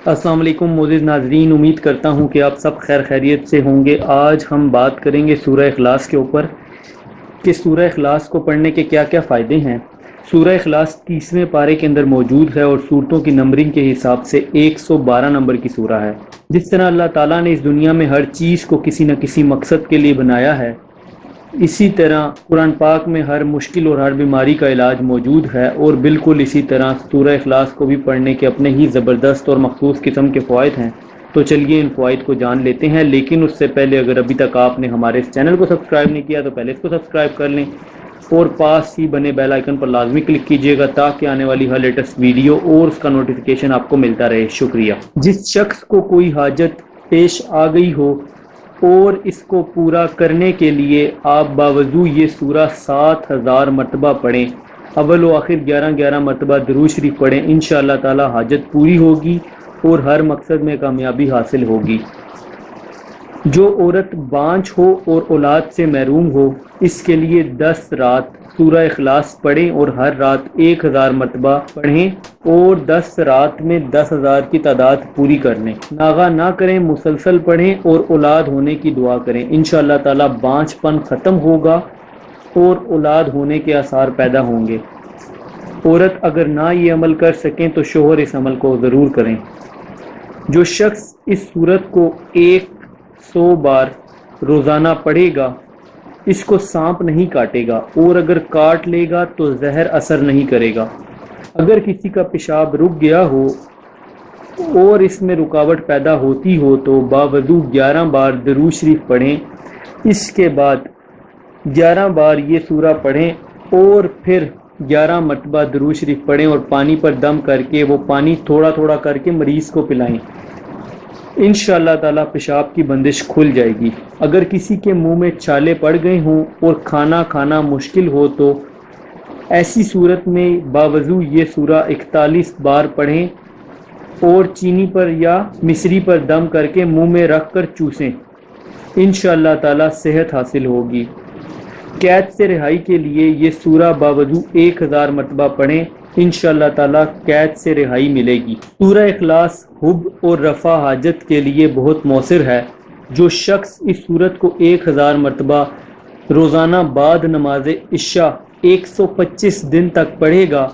السلام علیکم معزز ناظرین، امید کرتا ہوں کہ آپ سب خیر خیریت سے ہوں گے۔ آج ہم بات کریں گے سورہ اخلاص کے اوپر کہ سورہ اخلاص کو پڑھنے کے کیا کیا فائدے ہیں۔ سورہ اخلاص 30ویں پارے کے اندر موجود ہے اور صورتوں کی نمبرنگ کے حساب سے 112 نمبر کی سورہ ہے۔ جس طرح اللہ تعالیٰ نے اس دنیا میں ہر چیز کو کسی نہ کسی مقصد کے لیے بنایا ہے، اسی طرح قرآن پاک میں ہر مشکل اور ہر بیماری کا علاج موجود ہے، اور بالکل اسی طرح سورہ اخلاص کو بھی پڑھنے کے اپنے ہی زبردست اور مخصوص قسم کے فوائد ہیں۔ تو چلیے ان فوائد کو جان لیتے ہیں، لیکن اس سے پہلے اگر ابھی تک آپ نے ہمارے اس چینل کو سبسکرائب نہیں کیا تو پہلے اس کو سبسکرائب کر لیں اور پاس ہی بنے بیل آئیکن پر لازمی کلک کیجیے گا تاکہ آنے والی ہر لیٹسٹ ویڈیو اور اس کا نوٹیفیکیشن آپ کو ملتا رہے۔ شکریہ۔ جس شخص کو کوئی حاجت پیش آ گئی ہو اور اس کو پورا کرنے کے لیے آپ باوضو یہ سورہ 7000 مرتبہ پڑھیں، اول و آخر 11 مرتبہ درود شریف پڑھیں، انشاءاللہ تعالی حاجت پوری ہوگی اور ہر مقصد میں کامیابی حاصل ہوگی۔ جو عورت بانجھ ہو اور اولاد سے محروم ہو، اس کے لیے 10 رات سورہ اخلاص پڑھیں اور ہر رات 1000 مرتبہ پڑھیں اور 10 رات میں 10,000 کی تعداد پوری کر لیں۔ ناغہ نہ کریں، مسلسل پڑھیں اور اولاد ہونے کی دعا کریں، انشاءاللہ تعالی بانجھ پن ختم ہوگا اور اولاد ہونے کے آثار پیدا ہوں گے۔ عورت اگر نہ یہ عمل کر سکیں تو شوہر اس عمل کو ضرور کریں۔ جو شخص اس سورت کو 100 بار روزانہ پڑھے گا، اس کو سانپ نہیں کاٹے گا، اور اگر کاٹ لے گا تو زہر اثر نہیں کرے گا۔ اگر کسی کا پیشاب رک گیا ہو اور اس میں رکاوٹ پیدا ہوتی ہو تو باوضو 11 بار درود شریف پڑھیں، اس کے بعد 11 بار یہ سورہ پڑھیں اور پھر 11 مرتبہ درود شریف پڑھیں اور پانی پر دم کر کے وہ پانی تھوڑا تھوڑا کر کے مریض کو پلائیں، انشاءاللہ تعالی پیشاب کی بندش کھل جائے گی۔ اگر کسی کے منہ میں چھالے پڑ گئے ہوں اور کھانا کھانا مشکل ہو تو ایسی صورت میں باوضو یہ سورہ 41 بار پڑھیں اور چینی پر یا مصری پر دم کر کے منہ میں رکھ کر چوسیں، انشاءاللہ تعالی صحت حاصل ہوگی۔ قید سے رہائی کے لیے یہ سورہ باوضو 1000 مرتبہ پڑھیں، انشاءاللہ تعالی قید سے رہائی ملے گی۔ سورہ اخلاص حب اور رفع حاجت کے لیے بہت مؤثر ہے۔ جو شخص اس سورت کو 1000 مرتبہ روزانہ بعد نماز عشاء 125 دن تک پڑھے گا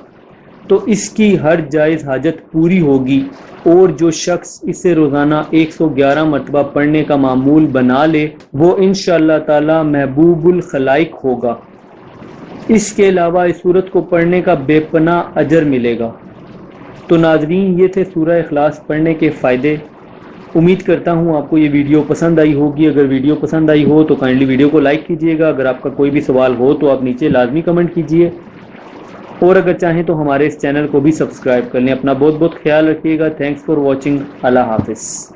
تو اس کی ہر جائز حاجت پوری ہوگی، اور جو شخص اسے روزانہ 111 مرتبہ پڑھنے کا معمول بنا لے وہ انشاءاللہ تعالی محبوب الخلائق ہوگا۔ اس کے علاوہ اس سورت کو پڑھنے کا بے پناہ اجر ملے گا۔ تو ناظرین، یہ تھے سورہ اخلاص پڑھنے کے فائدے۔ امید کرتا ہوں آپ کو یہ ویڈیو پسند آئی ہوگی۔ اگر ویڈیو پسند آئی ہو تو کائنڈلی ویڈیو کو لائک کیجیے گا۔ اگر آپ کا کوئی بھی سوال ہو تو آپ نیچے لازمی کمنٹ کیجیے، اور اگر چاہیں تو ہمارے اس چینل کو بھی سبسکرائب کر لیں۔ اپنا بہت بہت خیال رکھیے گا۔ Thanks for watching. اللہ حافظ۔